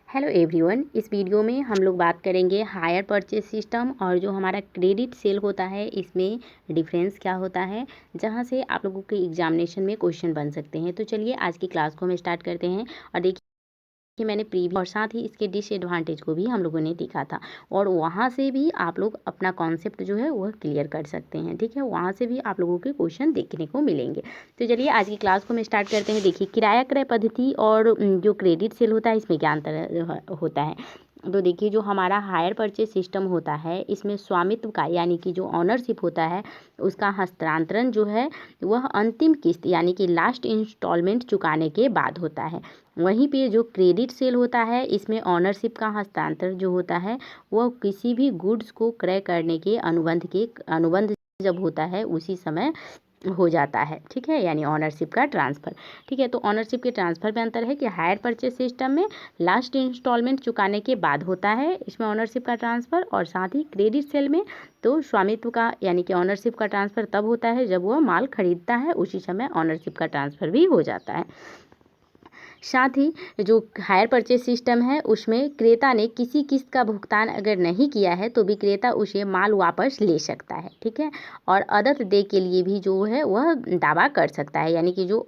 Hello everyone, इस video में हम लोग बात करेंगे हायर परचेज सिस्टम और जो हमारा क्रेडिट सेल होता है इसमें डिफरेंस क्या होता है, जहां से आप लोगों के एग्जामिनेशन में क्वेश्चन बन सकते हैं। तो चलिए आज की क्लास को हम स्टार्ट करते हैं। और देखिए कि मैंने प्रीव्यू और साथ ही इसके डिसएडवांटेज को भी हम लोगों ने देखा था और वहाँ से भी आप लोग अपना कॉन्सेप्ट जो है वह क्लियर कर सकते हैं। ठीक है, वहाँ से भी आप लोगों के क्वेश्चन देखने को मिलेंगे। तो चलिए आज की क्लास को हम स्टार्ट करते हैं। देखिए किराया क्रय पद्धति और जो क्रेडिट सेल होता है इसमें क्या अंतर होता है। तो देखिए जो हमारा हायर परचेज सिस्टम होता है इसमें स्वामित्व का यानी कि जो ऑनरशिप होता है उसका हस्तांतरण जो है वह अंतिम किस्त यानी कि लास्ट इंस्टॉलमेंट चुकाने के बाद होता है। वहीं पे जो क्रेडिट सेल होता है इसमें ऑनरशिप का हस्तांतरण जो होता है वह किसी भी गुड्स को क्रय करने के अनुबंध जब होता है उसी समय हो जाता है। ठीक है, यानी ऑनरशिप का ट्रांसफ़र। ठीक है, तो ऑनरशिप के ट्रांसफ़र में अंतर है कि हायर परचेज सिस्टम में लास्ट इंस्टॉलमेंट चुकाने के बाद होता है इसमें ऑनरशिप का ट्रांसफ़र, और साथ ही क्रेडिट सेल में तो स्वामित्व का यानी कि ऑनरशिप का ट्रांसफ़र तब होता है जब वह माल खरीदता है, उसी समय ऑनरशिप का ट्रांसफ़र भी हो जाता है। साथ ही जो हायर परचेज सिस्टम है उसमें क्रेता ने किसी किस्त का भुगतान अगर नहीं किया है तो विक्रेता उसे माल वापस ले सकता है। ठीक है, और अदर डे के लिए भी जो है वह दावा कर सकता है, यानी कि जो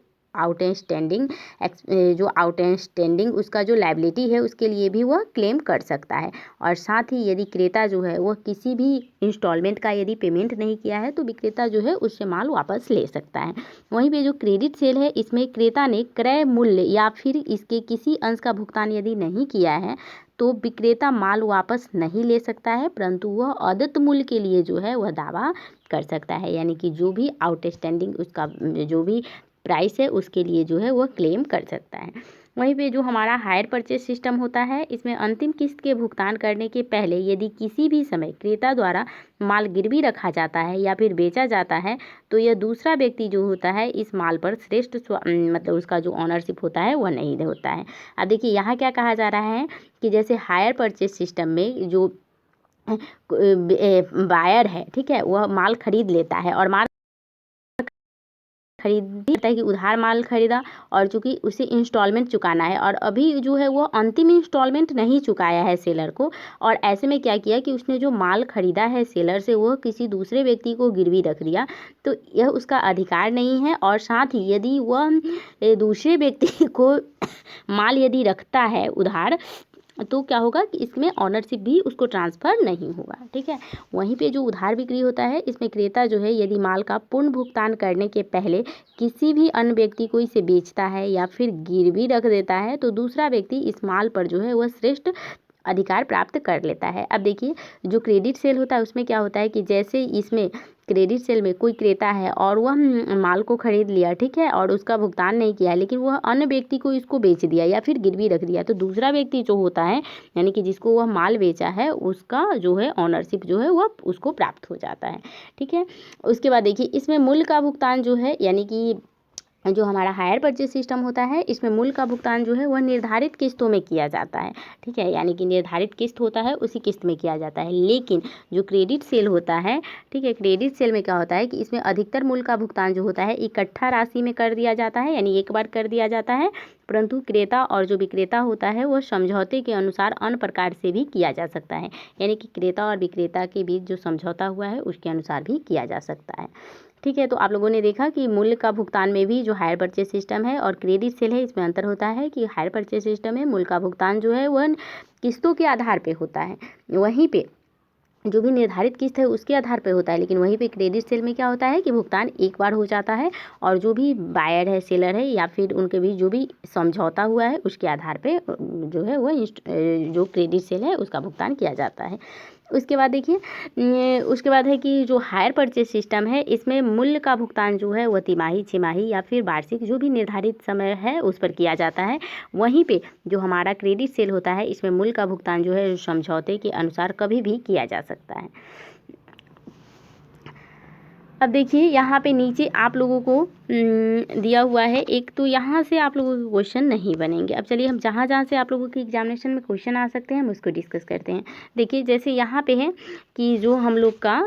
आउटस्टैंडिंग उसका जो लायबिलिटी है उसके लिए भी वह क्लेम कर सकता है। और साथ ही यदि क्रेता जो है वह किसी भी इंस्टॉलमेंट का यदि पेमेंट नहीं किया है तो विक्रेता जो है उससे माल वापस ले सकता है। वहीं पे जो क्रेडिट सेल है इसमें क्रेता ने क्रय मूल्य या फिर इसके किसी अंश का भुगतान यदि नहीं किया है तो विक्रेता माल वापस नहीं ले सकता है, परंतु वह अदत्त मूल्य के लिए जो है वह दावा कर सकता है, यानी कि जो भी आउटस्टैंडिंग उसका जो भी प्राइस है उसके लिए जो है वह क्लेम कर सकता है। वहीं पे जो हमारा हायर परचेज सिस्टम होता है इसमें अंतिम किस्त के भुगतान करने के पहले यदि किसी भी समय क्रेता द्वारा माल गिरवी रखा जाता है या फिर बेचा जाता है तो यह दूसरा व्यक्ति जो होता है इस माल पर श्रेष्ठ मतलब उसका जो ऑनरशिप होता है वह नहीं होता है। अब देखिए यहाँ क्या कहा जा रहा है कि जैसे हायर परचेज सिस्टम में जो बायर है, ठीक है, वह माल खरीद लेता है और माल खरीदता है कि उधार माल खरीदा और चूंकि उसे इंस्टॉलमेंट चुकाना है और अभी जो है वो अंतिम इंस्टॉलमेंट नहीं चुकाया है सेलर को, और ऐसे में क्या किया कि उसने जो माल खरीदा है सेलर से वह किसी दूसरे व्यक्ति को गिरवी रख दिया, तो यह उसका अधिकार नहीं है। और साथ ही यदि वह दूसरे व्यक्ति को माल यदि रखता है उधार तो क्या होगा कि इसमें ऑनरशिप भी उसको ट्रांसफ़र नहीं होगा। ठीक है, वहीं पे जो उधार बिक्री होता है इसमें क्रेता जो है यदि माल का पूर्ण भुगतान करने के पहले किसी भी अन्य व्यक्ति को इसे बेचता है या फिर गिरवी रख देता है तो दूसरा व्यक्ति इस माल पर जो है वह श्रेष्ठ अधिकार प्राप्त कर लेता है। अब देखिए जो क्रेडिट सेल होता है उसमें क्या होता है कि जैसे इसमें क्रेडिट सेल में कोई क्रेता है और वह माल को खरीद लिया, ठीक है, और उसका भुगतान नहीं किया लेकिन वह अन्य व्यक्ति को इसको बेच दिया या फिर गिरवी रख दिया, तो दूसरा व्यक्ति जो होता है यानी कि जिसको वह माल बेचा है उसका जो है ऑनरशिप जो है वह उसको प्राप्त हो जाता है। ठीक है, उसके बाद देखिए इसमें मूल्य का भुगतान जो है यानी कि जो हमारा हायर परचेज सिस्टम होता है इसमें मूल्य का भुगतान जो है वह निर्धारित किस्तों में किया जाता है। ठीक है, यानी कि निर्धारित किस्त होता है उसी किस्त में किया जाता है। लेकिन जो क्रेडिट सेल होता है, ठीक है, क्रेडिट सेल में क्या होता है कि इसमें अधिकतर मूल्य का भुगतान जो होता है इकट्ठा राशि में कर दिया जाता है, यानी एक बार कर दिया जाता है, परंतु क्रेता और जो विक्रेता होता है वह समझौते के अनुसार अन्य प्रकार से भी किया जा सकता है, यानी कि क्रेता और विक्रेता के बीच जो समझौता हुआ है उसके अनुसार भी किया जा सकता है। ठीक है, तो आप लोगों ने देखा कि मूल्य का भुगतान में भी जो हायर परचेज सिस्टम है और क्रेडिट सेल है इसमें अंतर होता है कि हायर परचेज सिस्टम में मूल्य का भुगतान जो है वह किस्तों के आधार पे होता है, वहीं पे जो भी निर्धारित किस्त है उसके आधार पर होता है, लेकिन वहीं पे क्रेडिट सेल में क्या होता है कि भुगतान एक बार हो जाता है और जो भी बायर है सेलर है या फिर उनके बीच जो भी समझौता हुआ है उसके आधार पे जो है वो जो क्रेडिट सेल है उसका भुगतान किया जाता है। उसके बाद देखिए उसके बाद है कि जो हायर परचेज सिस्टम है इसमें मूल्य का भुगतान जो है वह तिमाही, छिमाही या फिर वार्षिक जो भी निर्धारित समय है उस पर किया जाता है। वहीं पे जो हमारा क्रेडिट सेल होता है इसमें मूल्य का भुगतान जो है समझौते के अनुसार कभी भी किया जा सकता है। अब देखिए यहाँ पे नीचे आप लोगों को दिया हुआ है एक, तो यहाँ से आप लोगों के क्वेश्चन नहीं बनेंगे। अब चलिए हम जहाँ जहाँ से आप लोगों के एग्जामिनेशन में क्वेश्चन आ सकते हैं हम उसको डिस्कस करते हैं। देखिए जैसे यहाँ पे है कि जो हम लोग का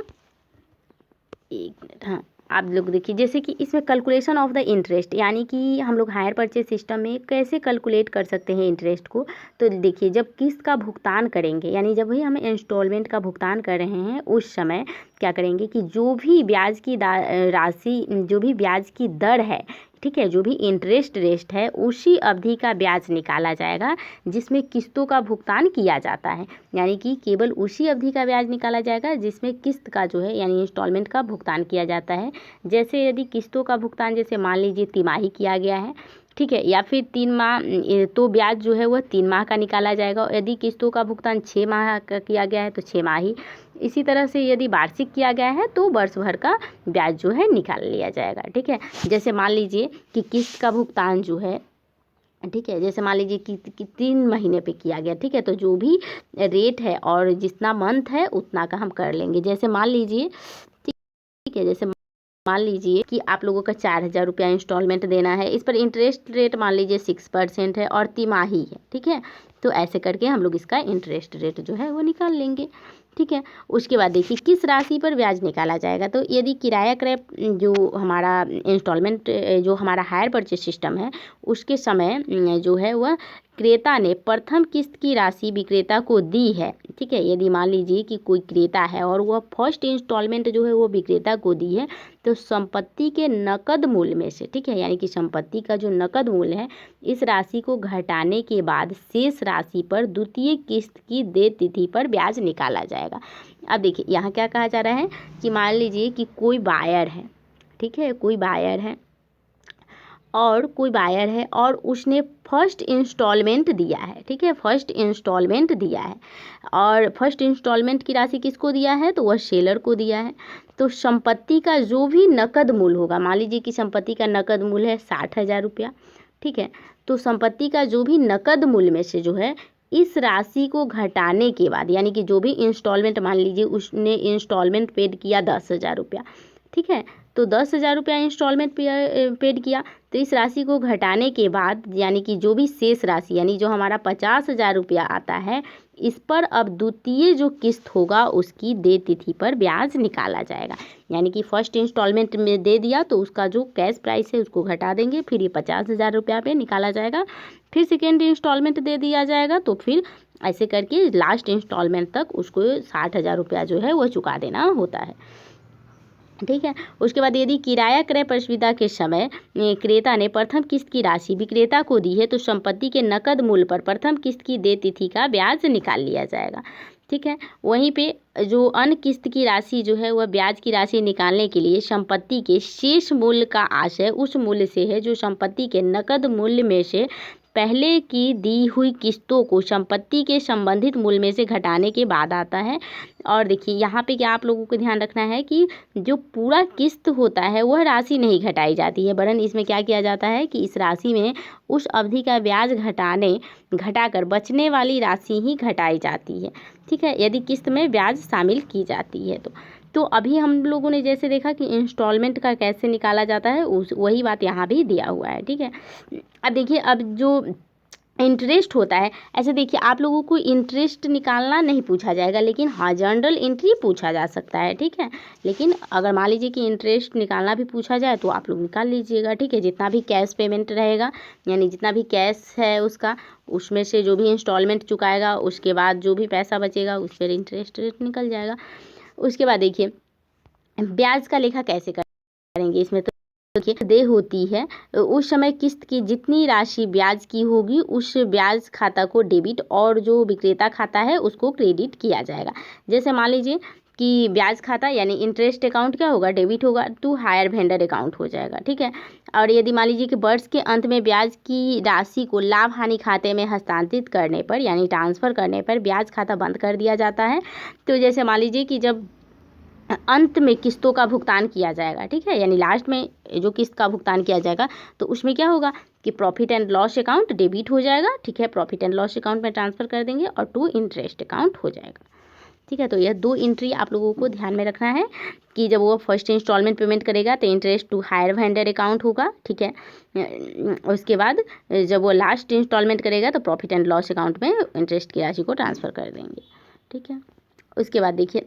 एक मिनट, हाँ, आप लोग देखिए जैसे कि इसमें कैलकुलेशन ऑफ द इंटरेस्ट, यानी कि हम लोग हायर परचेज सिस्टम में कैसे कैलकुलेट कर सकते हैं इंटरेस्ट को। तो देखिए जब किस्त का भुगतान करेंगे, यानी जब भी हम इंस्टॉलमेंट का भुगतान कर रहे हैं उस समय क्या करेंगे कि जो भी ब्याज की राशि, जो भी ब्याज की दर है, ठीक है, जो भी इंटरेस्ट रेट है उसी अवधि का ब्याज निकाला जाएगा जिसमें किस्तों का भुगतान किया जाता है। यानी कि केवल उसी अवधि का ब्याज निकाला जाएगा जिसमें किस्त का जो है यानी इंस्टॉलमेंट का भुगतान किया जाता है। जैसे यदि किस्तों का भुगतान जैसे मान लीजिए तिमाही किया गया है, ठीक है, या फिर 3 माह, तो ब्याज जो है वह 3 माह का निकाला जाएगा। और यदि किस्तों का भुगतान 6 माह का किया गया है तो 6 माह ही। इसी तरह से यदि वार्षिक किया गया है तो वर्ष भर का ब्याज जो है निकाल लिया जाएगा, ठीक है। जैसे मान लीजिए कि किस्त का भुगतान जो है, ठीक है, जैसे मान लीजिए कि 3 महीने पे किया गया, ठीक है, तो जो भी रेट है और जितना मंथ है उतना का हम कर लेंगे। जैसे मान लीजिए, ठीक है, जैसे मान लीजिए कि आप लोगों का 4,000 रुपया इंस्टॉलमेंट देना है, इस पर इंटरेस्ट रेट मान लीजिए 6% है और तिमाही है, ठीक है। तो ऐसे करके हम लोग इसका इंटरेस्ट रेट जो है वो निकाल लेंगे, ठीक है। उसके बाद देखिए किस राशि पर ब्याज निकाला जाएगा। तो यदि किराया क्रय जो हमारा इंस्टॉलमेंट, जो हमारा हायर परचेज सिस्टम है उसके समय जो है वह क्रेता ने प्रथम किस्त की राशि विक्रेता को दी है, ठीक है। यदि मान लीजिए कि कोई क्रेता है और वह फर्स्ट इंस्टॉलमेंट जो है वो विक्रेता को दी है, तो संपत्ति के नकद मूल्य में से, ठीक है, यानी कि संपत्ति का जो नकद मूल्य है इस राशि को घटाने के बाद शेष राशि पर द्वितीय किस्त की देय तिथि पर ब्याज निकाला जाएगा। अब देखिए यहाँ क्या कहा जा रहा है कि मान लीजिए कि कोई बायर है, ठीक है, कोई बायर है और उसने फर्स्ट इंस्टॉलमेंट दिया है, ठीक है, फर्स्ट इंस्टॉलमेंट दिया है और फर्स्ट इंस्टॉलमेंट की राशि किसको दिया है, तो वह सेलर को दिया है। तो संपत्ति का जो भी नकद मूल्य होगा, मान लीजिए कि संपत्ति का नकद मूल्य है 60,000 रुपया, ठीक है, तो संपत्ति का जो भी नकद मूल्य में से जो है इस राशि को घटाने के बाद, यानी कि जो भी इंस्टॉलमेंट, मान लीजिए उसने इंस्टॉलमेंट पेड किया 10,000 रुपया, ठीक है, तो 10,000 रुपया इंस्टॉलमेंट पेड किया, तो इस राशि को घटाने के बाद यानी कि जो भी शेष राशि, यानी जो हमारा 50,000 रुपया आता है, इस पर अब द्वितीय जो किस्त होगा उसकी देय तिथि पर ब्याज निकाला जाएगा। यानी कि फर्स्ट इंस्टॉलमेंट में दे दिया तो उसका जो कैश प्राइस है उसको घटा देंगे, फिर ये 50,000 रुपया पे निकाला जाएगा, फिर सेकेंड इंस्टॉलमेंट दे दिया जाएगा, तो फिर ऐसे करके लास्ट इंस्टॉलमेंट तक उसको 60,000 रुपया जो है वो चुका देना होता है, ठीक है। उसके बाद यदि किराया क्रय प्रस्ताव के समय क्रेता ने प्रथम किस्त की राशि विक्रेता को दी है तो संपत्ति के नकद मूल्य पर प्रथम किस्त की देय तिथि का ब्याज निकाल लिया जाएगा, ठीक है। वहीं पे जो अन्य किस्त की राशि जो है वह ब्याज की राशि निकालने के लिए संपत्ति के शेष मूल्य का आशय उस मूल्य से है जो संपत्ति के नकद मूल्य में से पहले की दी हुई किस्तों को संपत्ति के संबंधित मूल्य में से घटाने के बाद आता है। और देखिए यहाँ पे क्या आप लोगों को ध्यान रखना है कि जो पूरा किस्त होता है वह राशि नहीं घटाई जाती है, वरन इसमें क्या किया जाता है कि इस राशि में उस अवधि का ब्याज घटाकर बचने वाली राशि ही घटाई जाती है, ठीक है, यदि किस्त में ब्याज शामिल की जाती है तो अभी हम लोगों ने जैसे देखा कि इंस्टॉलमेंट का कैसे निकाला जाता है वही बात यहाँ भी दिया हुआ है, ठीक है। अब देखिए अब जो इंटरेस्ट होता है, ऐसे देखिए आप लोगों को इंटरेस्ट निकालना नहीं पूछा जाएगा, लेकिन हाँ जर्नल एंट्री पूछा जा सकता है, ठीक है। लेकिन अगर मान लीजिए कि इंटरेस्ट निकालना भी पूछा जाए तो आप लोग निकाल लीजिएगा, ठीक है। जितना भी कैश पेमेंट रहेगा, यानी जितना भी कैश है उसका, उसमें से जो भी इंस्टॉलमेंट चुकाएगा उसके बाद जो भी पैसा बचेगा उस पर इंटरेस्ट रेट निकल जाएगा। उसके बाद देखिए ब्याज का लेखा कैसे करेंगे, इसमें तो देखिए देय होती है उस समय किस्त की जितनी राशि ब्याज की होगी उस ब्याज खाता को डेबिट और जो विक्रेता खाता है उसको क्रेडिट किया जाएगा। जैसे मान लीजिए कि ब्याज खाता यानी इंटरेस्ट अकाउंट क्या होगा, डेबिट होगा, तो हायर वेंडर अकाउंट हो जाएगा, ठीक है। और यदि मान लीजिए कि वर्ष के अंत में ब्याज की राशि को लाभ हानि खाते में हस्तांतरित करने पर यानी ट्रांसफ़र करने पर ब्याज खाता बंद कर दिया जाता है। तो जैसे मान लीजिए कि जब अंत में किस्तों का भुगतान किया जाएगा, ठीक है, यानी लास्ट में जो किस्त का भुगतान किया जाएगा तो उसमें क्या होगा कि profit and loss account debit हो जाएगा, ठीक है, प्रॉफिट एंड लॉस अकाउंट में ट्रांसफ़र कर देंगे और टू इंटरेस्ट अकाउंट हो जाएगा, ठीक है। तो यह 2 एंट्री आप लोगों को ध्यान में रखना है कि जब वो फर्स्ट इंस्टॉलमेंट पेमेंट करेगा तो interest to hire vendor account होगा, ठीक है। उसके बाद जब वो लास्ट इंस्टॉलमेंट करेगा तो प्रॉफिट एंड लॉस अकाउंट में इंटरेस्ट की राशि को ट्रांसफ़र कर देंगे, ठीक है। उसके बाद देखिए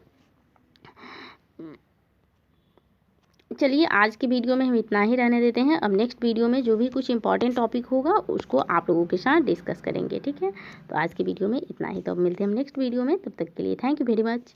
चलिए आज की वीडियो में हम इतना ही रहने देते हैं। अब नेक्स्ट वीडियो में जो भी कुछ इंपॉर्टेंट टॉपिक होगा उसको आप लोगों के साथ डिस्कस करेंगे, ठीक है। तो आज की वीडियो में इतना ही, तो अब मिलते हैं हम नेक्स्ट वीडियो में, तब तक के लिए थैंक यू वेरी मच।